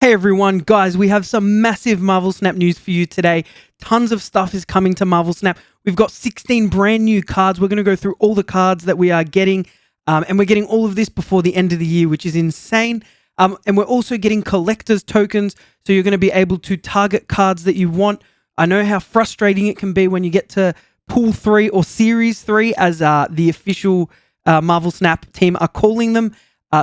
Hey everyone, guys, we have some massive Marvel Snap news for you today. Tons of stuff is coming to Marvel Snap. We've got 16 brand new cards. We're going to go through all the cards that we are getting, and we're getting all of this before the end of the year, which is insane. And we're also getting collector's tokens, so you're going to be able to target cards that you want. I know how frustrating it can be when you get to Pool 3 or Series 3, as the official Marvel Snap team are calling them.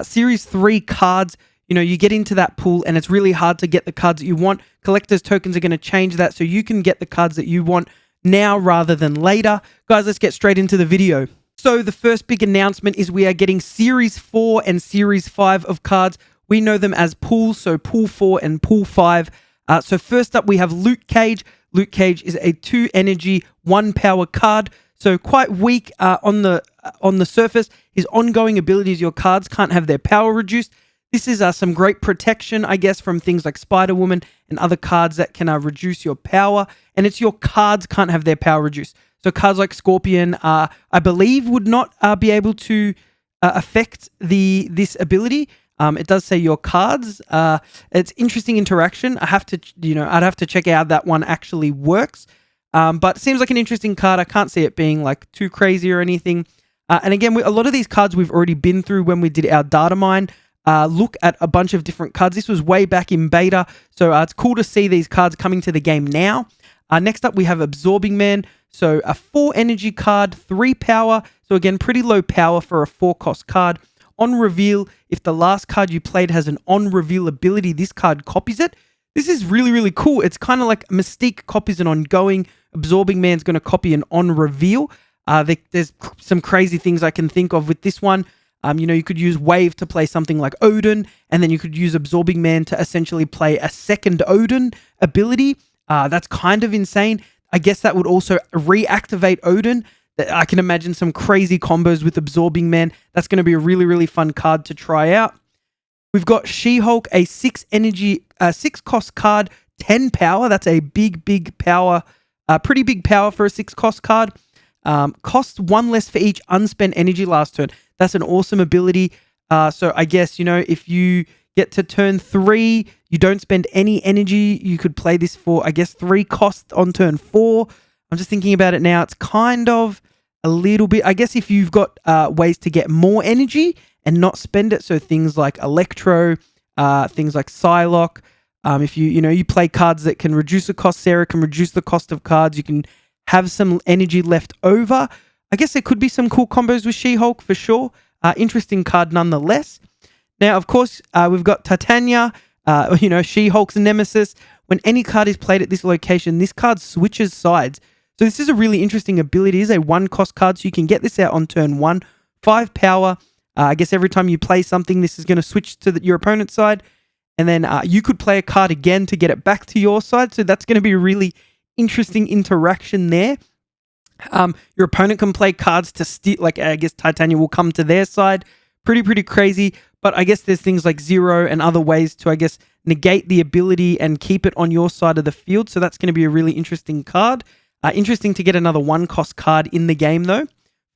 Series 3 cards, you get into that pool and it's really hard to get the cards that you want. Collector's tokens are going to change that so you can get the cards that you want now rather than later. Guys, let's get straight into the video. So the first big announcement is we are getting Series 4 and Series 5 of cards. We know them as pools, so Pool 4 and Pool 5. So first up, we have Luke Cage. Luke Cage is a 2 energy, 1 power card. So quite weak on the surface. His ongoing abilities, your cards can't have their power reduced. This is some great protection, I guess, from things like Spider-Woman and other cards that can reduce your power. And it's your cards can't have their power reduced. So cards like Scorpion, I believe, would not be able to affect this ability. It does say your cards. It's interesting interaction. I'd have to check out how that one actually works. But it seems like an interesting card. I can't see it being like too crazy or anything. And again, a lot of these cards we've already been through when we did our data mine. Look at a bunch of different cards. This was way back in beta, so it's cool to see these cards coming to the game now. Next up, we have Absorbing Man. So a 4 energy card, 3 power. So again, pretty low power for a 4 cost card. On reveal, if the last card you played has an on reveal ability, this card copies it. This is really, really cool. It's kind of like Mystique copies an ongoing. Absorbing Man's going to copy an on reveal. There's some crazy things I can think of with this one. You could use Wave to play something like Odin, and then you could use Absorbing Man to essentially play a second Odin ability. That's kind of insane. I guess that would also reactivate Odin. I can imagine some crazy combos with Absorbing Man. That's going to be a really, really fun card to try out. We've got She-Hulk, a 6 energy, 6 cost card, 10 power. That's a big power, pretty big power for a 6 cost card. Costs 1 less for each unspent energy last turn. That's an awesome ability. So I guess, if you get to turn 3, you don't spend any energy, you could play this for, I guess, 3 cost on turn 4. I'm just thinking about it now. It's kind of a little bit, I guess, if you've got ways to get more energy and not spend it. So things like Electro, things like Psylocke. If you play cards that can reduce the cost, Sarah can reduce the cost of cards. You can have some energy left over. I guess there could be some cool combos with She-Hulk for sure. Interesting card nonetheless. Now, of course, we've got Titania, She-Hulk's nemesis. When any card is played at this location, this card switches sides. So this is a really interesting ability. It is a 1 cost card, so you can get this out on turn 1. 5 power. I guess every time you play something, this is going to switch to your opponent's side. And then you could play a card again to get it back to your side. So that's going to be a really interesting interaction there. Your opponent can play cards to steal, like I guess Titania will come to their side. Pretty crazy. But I guess there's things like Zero and other ways to, I guess, negate the ability and keep it on your side of the field. So that's going to be a really interesting card. Interesting to get another 1 cost card in the game though,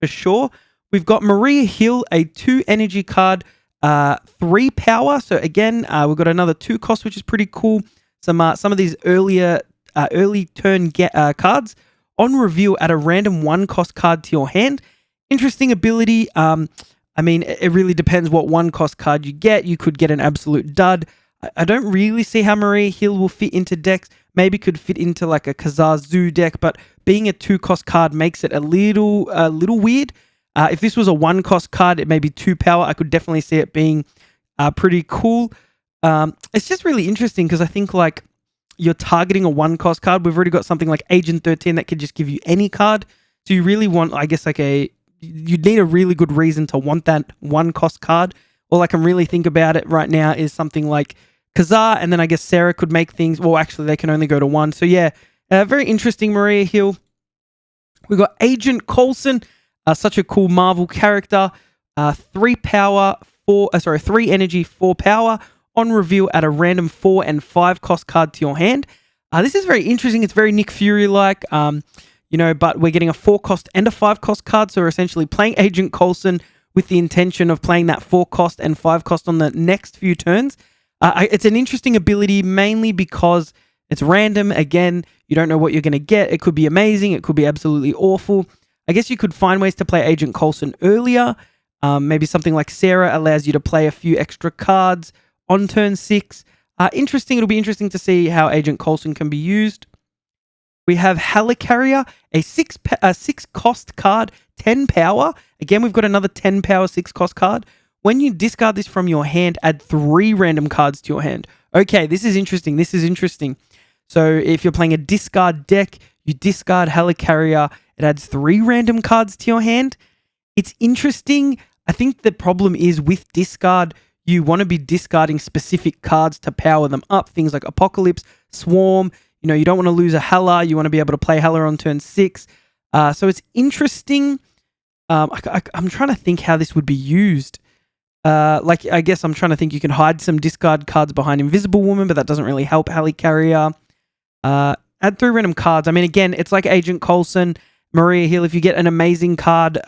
for sure. We've got Maria Hill, a 2 energy card, 3 power. So again, we've got another 2 cost, which is pretty cool. Some of these early turn cards. On reveal, add a random 1 cost card to your hand. Interesting ability. It really depends what 1 cost card you get. You could get an absolute dud. I don't really see how Maria Hill will fit into decks. Maybe could fit into like a Kazar Zoo deck, but being a 2 cost card makes it a little weird. If this was a 1 cost card, it may be 2 power. I could definitely see it being pretty cool. It's just really interesting because I think like you're targeting a 1 cost card. We've already got something like Agent 13 that could just give you any card. So you really want, I guess, you'd need a really good reason to want that 1 cost card. All I can really think about it right now is something like Kazar, and then I guess Sarah could make things, well, actually, they can only go to 1. So yeah, very interesting, Maria Hill. We've got Agent Coulson, such a cool Marvel character. 3 power, 3 energy, 4 power. On reveal, add a random 4 and 5 cost card to your hand. This is very interesting. It's very Nick Fury-like, but we're getting a 4 cost and a 5 cost card. So we're essentially playing Agent Coulson with the intention of playing that 4 cost and 5 cost on the next few turns. It's an interesting ability mainly because it's random. Again, you don't know what you're going to get. It could be amazing. It could be absolutely awful. I guess you could find ways to play Agent Coulson earlier. Maybe something like Sarah allows you to play a few extra cards on turn 6. Interesting. It'll be interesting to see how Agent Coulson can be used. We have Helicarrier, a 6 cost card, 10 power. Again, we've got another 10 power 6 cost card. When you discard this from your hand, add 3 random cards to your hand. Okay, this is interesting. This is interesting. So if you're playing a discard deck, you discard Helicarrier, it adds 3 random cards to your hand. It's interesting. I think the problem is with discard, you want to be discarding specific cards to power them up. Things like Apocalypse, Swarm. You know, you don't want to lose a Hela. You want to be able to play Hela on turn 6. So it's interesting. I'm trying to think how this would be used. I guess I'm trying to think you can hide some discard cards behind Invisible Woman, but that doesn't really help Helicarrier. Add 3 random cards. I mean, again, it's like Agent Coulson, Maria Hill. If you get an amazing card,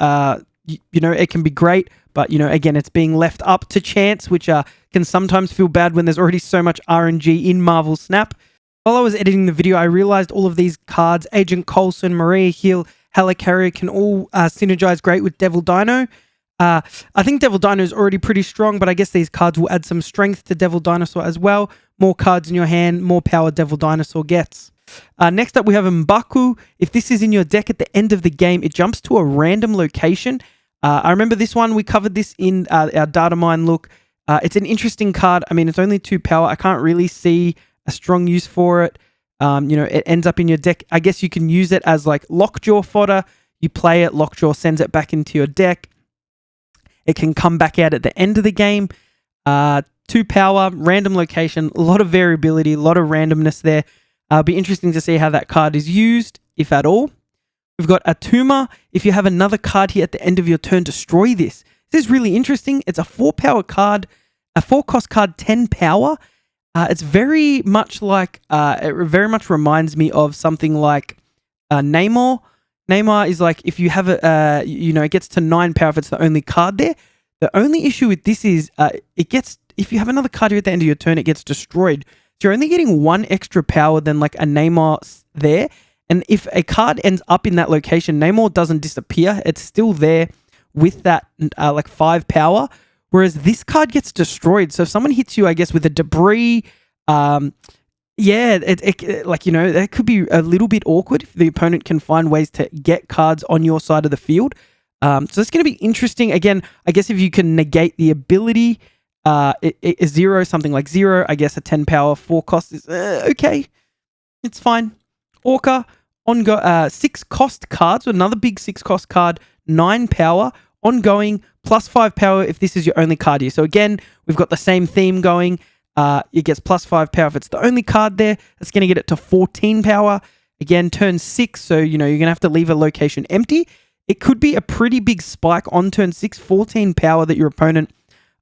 you know, it can be great. But, you know, again, it's being left up to chance, which can sometimes feel bad when there's already so much RNG in Marvel Snap. While I was editing the video, I realized all of these cards, Agent Coulson, Maria Hill, Helicarrier, can all synergize great with Devil Dino. I think Devil Dino is already pretty strong, but I guess these cards will add some strength to Devil Dinosaur as well. More cards in your hand, more power Devil Dinosaur gets. Next up, we have M'Baku. If this is in your deck at the end of the game, it jumps to a random location. I remember this one. We covered this in our data mine look. It's an interesting card. I mean, it's only 2 power. I can't really see a strong use for it. You know, it ends up in your deck. I guess you can use it as like Lockjaw fodder. You play it, Lockjaw sends it back into your deck. It can come back out at the end of the game. 2 power, random location, a lot of variability, a lot of randomness there. It'll be interesting to see how that card is used, if at all. We've got Atuma. If you have another card here at the end of your turn, destroy this. This is really interesting. It's a 4 power card, a 4 cost card, 10 power. It's very much like, it very much reminds me of something like Namor. Namor is like, if you have a, you know, it gets to 9 power if it's the only card there. The only issue with this is, if you have another card here at the end of your turn, it gets destroyed. So you're only getting 1 extra power than like a Namor there. And if a card ends up in that location, Namor doesn't disappear. It's still there with that like 5 power. Whereas this card gets destroyed. So if someone hits you, I guess, with a debris, yeah, like, you know, that could be a little bit awkward if the opponent can find ways to get cards on your side of the field. So it's going to be interesting. Again, I guess if you can negate the ability, zero, something like 0, I guess a 10 power 4 cost is okay. It's fine. Orca, 6 cost cards, another big 6 cost card, 9 power, ongoing, plus 5 power if this is your only card here. So again, we've got the same theme going. It gets plus 5 power if it's the only card there. That's going to get it to 14 power. Again, turn 6, so you know you're going to have to leave a location empty. It could be a pretty big spike on turn 6, 14 power that your opponent,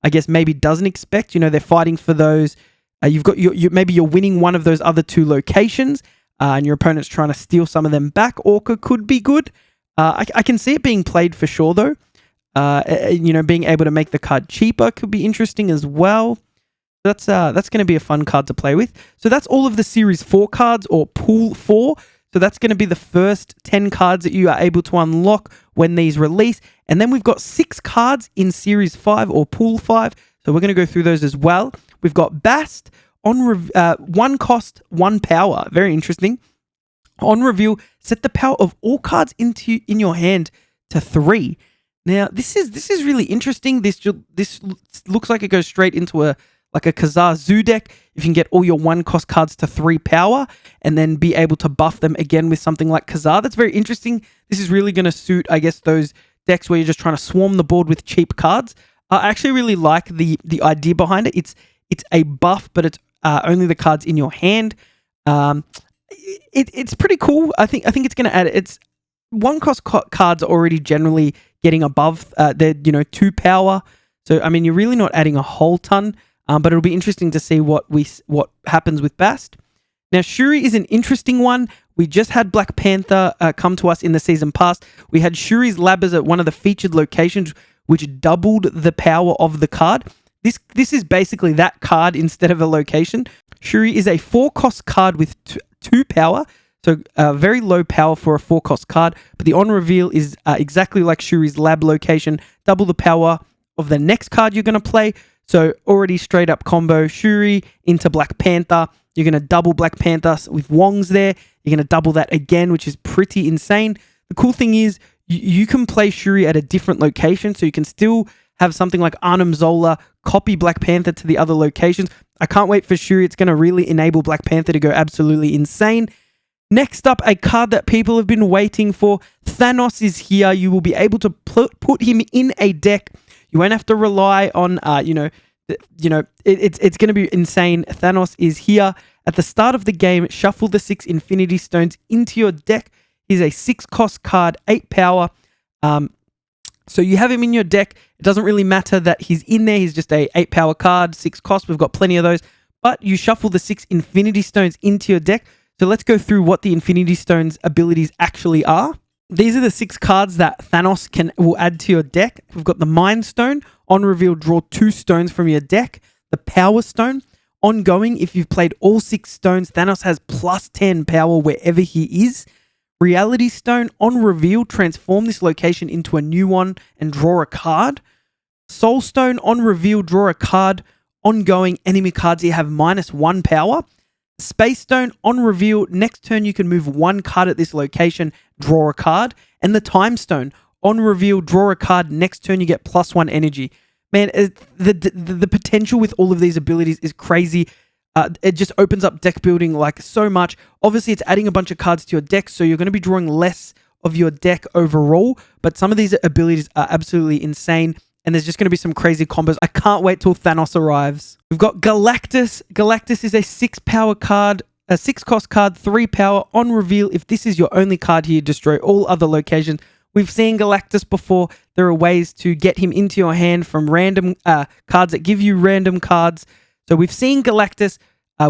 I guess, maybe doesn't expect. You know, they're fighting for those. You've got maybe you're winning one of those other 2 locations, and your opponent's trying to steal some of them back. Orca could be good. I can see it being played for sure, though. You know, being able to make the card cheaper could be interesting as well. That's going to be a fun card to play with. So that's all of the Series 4 cards, or Pool 4. So that's going to be the first 10 cards that you are able to unlock when these release. And then we've got 6 cards in Series 5 or Pool 5. So we're going to go through those as well. We've got Bast, on 1 cost, 1 power. Very interesting. On reveal, set the power of all cards in your hand to 3. Now, this is really interesting. This looks like it goes straight into a Khazar Zoo deck. If you can get all your 1 cost cards to 3 power and then be able to buff them again with something like Khazar, that's very interesting. This is really going to suit, I guess, those decks where you're just trying to swarm the board with cheap cards. I actually really like the idea behind it. It's a buff, but it's only the cards in your hand. It's pretty cool. I think it's going to add. It's 1 cost cards are already generally getting above their 2 power. So I mean, you're really not adding a whole ton. But it'll be interesting to see what happens with Bast. Now, Shuri is an interesting one. We just had Black Panther come to us in the season past. We had Shuri's Labbers at one of the featured locations, which doubled the power of the card. This is basically that card instead of a location. Shuri is a 4-cost card with 2 power, so very low power for a 4-cost card, but the on reveal is exactly like Shuri's lab location, double the power of the next card you're going to play. So already straight up combo Shuri into Black Panther. You're going to double Black Panther with Wong's there. You're going to double that again, which is pretty insane. The cool thing is you can play Shuri at a different location, so you can still have something like Arnim Zola copy Black Panther to the other locations. I can't wait for Shuri. It's going to really enable Black Panther to go absolutely insane. Next up, a card that people have been waiting for. Thanos is here. You will be able to put him in a deck. You won't have to rely on, it's going to be insane. Thanos is here. At the start of the game, shuffle the 6 Infinity Stones into your deck. He's a 6-cost card, 8 power. So you have him in your deck. It doesn't really matter that he's in there. He's just a 8 power card, 6 cost. We've got plenty of those. But you shuffle the 6 Infinity Stones into your deck. So let's go through what the Infinity Stones abilities actually are. These are the 6 cards that Thanos will add to your deck. We've got the Mind Stone. On reveal, draw 2 stones from your deck. The Power Stone. Ongoing, if you've played all 6 stones, Thanos has plus 10 power wherever he is. Reality Stone. On reveal, transform this location into a new one and draw a card. Soul Stone. On reveal, draw a card. Ongoing, enemy cards here have -1 power. Space Stone. On reveal, next turn you can move 1 card at this location, draw a card. And the Time Stone. On reveal, draw a card. Next turn you get +1 energy. Man, the potential with all of these abilities is crazy. It just opens up deck building like so much. Obviously, it's adding a bunch of cards to your deck, so you're going to be drawing less of your deck overall. But some of these abilities are absolutely insane, and there's just going to be some crazy combos. I can't wait till Thanos arrives. We've got Galactus. Galactus is a 6-power card, a 6-cost card, 3 power. On reveal, if this is your only card here, destroy all other locations. We've seen Galactus before. There are ways to get him into your hand from random cards that give you random cards. So we've seen Galactus.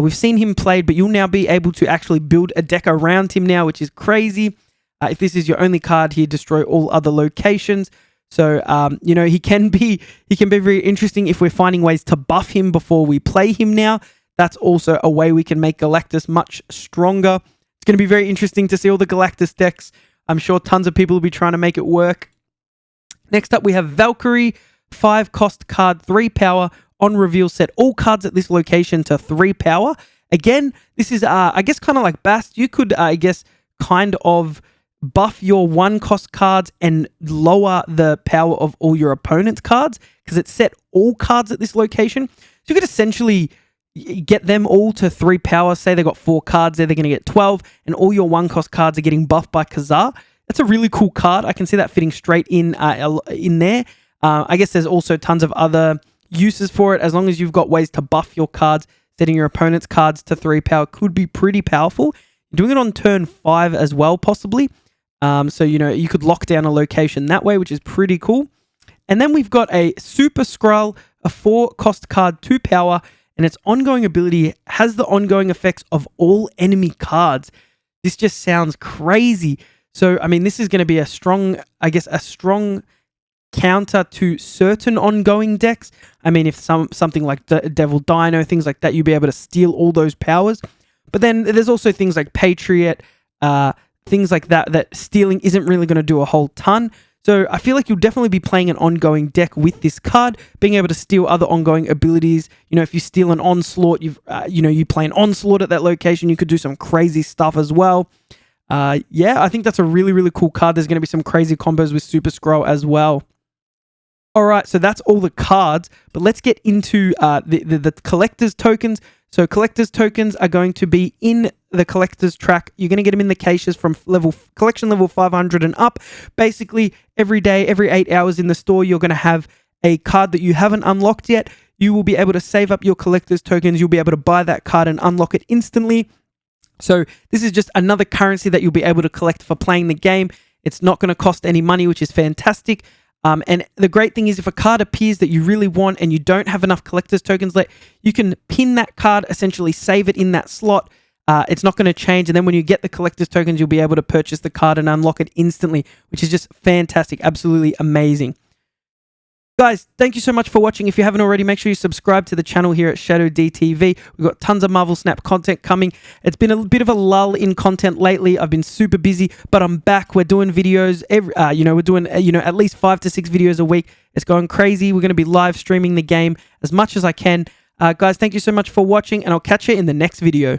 We've seen him played, but you'll now be able to actually build a deck around him now, which is crazy. If this is your only card here, destroy all other locations. So, he can be very interesting if we're finding ways to buff him before we play him now. That's also a way we can make Galactus much stronger. It's going to be very interesting to see all the Galactus decks. I'm sure tons of people will be trying to make it work. Next up, we have Valkyrie, 5-cost card, 3 power. On reveal, set all cards at this location to 3 power. Again, this is, I guess, kind of like Bast. You could, kind of buff your 1-cost cards and lower the power of all your opponent's cards because it set all cards at this location. So you could essentially get them all to 3 power. Say they got 4 cards there, they're going to get 12, and all your 1-cost cards are getting buffed by Kazar. That's a really cool card. I can see that fitting straight in there. I guess there's also tons of other uses for it. As long as you've got ways to buff your cards, setting your opponent's cards to 3 power could be pretty powerful. Doing it on turn 5 as well, possibly. So, you could lock down a location that way, which is pretty cool. And then we've got a Super Skrull, a 4-cost card, 2 power, and its ongoing ability has the ongoing effects of all enemy cards. This just sounds crazy. So, this is going to be a strong counter to certain ongoing decks. If something like Devil Dino, things like that, you'll be able to steal all those powers. But then there's also things like Patriot, things like that stealing isn't really going to do a whole ton. So I feel like you'll definitely be playing an ongoing deck with this card, being able to steal other ongoing abilities. If you steal an Onslaught, you play an Onslaught at that location, you could do some crazy stuff as well. I think that's a really, really cool card. There's going to be some crazy combos with Super Skrull as well. All right, so that's all the cards, but let's get into the collector's tokens. So collector's tokens are going to be in the collector's track. You're going to get them in the caches from collection level 500 and up. Basically, every day, every 8 hours in the store, you're going to have a card that you haven't unlocked yet. You will be able to save up your collector's tokens. You'll be able to buy that card and unlock it instantly. So this is just another currency that you'll be able to collect for playing the game. It's not going to cost any money, which is fantastic. And the great thing is if a card appears that you really want and you don't have enough collector's tokens left, you can pin that card, essentially save it in that slot. It's not going to change. And then when you get the collector's tokens, you'll be able to purchase the card and unlock it instantly, which is just fantastic. Absolutely amazing. Guys, thank you so much for watching. If you haven't already, make sure you subscribe to the channel here at ShadowDTV. We've got tons of Marvel Snap content coming. It's been a bit of a lull in content lately. I've been super busy, but I'm back. We're doing videos we're doing at least 5 to 6 videos a week. It's going crazy. We're going to be live streaming the game as much as I can. Guys, thank you so much for watching, and I'll catch you in the next video.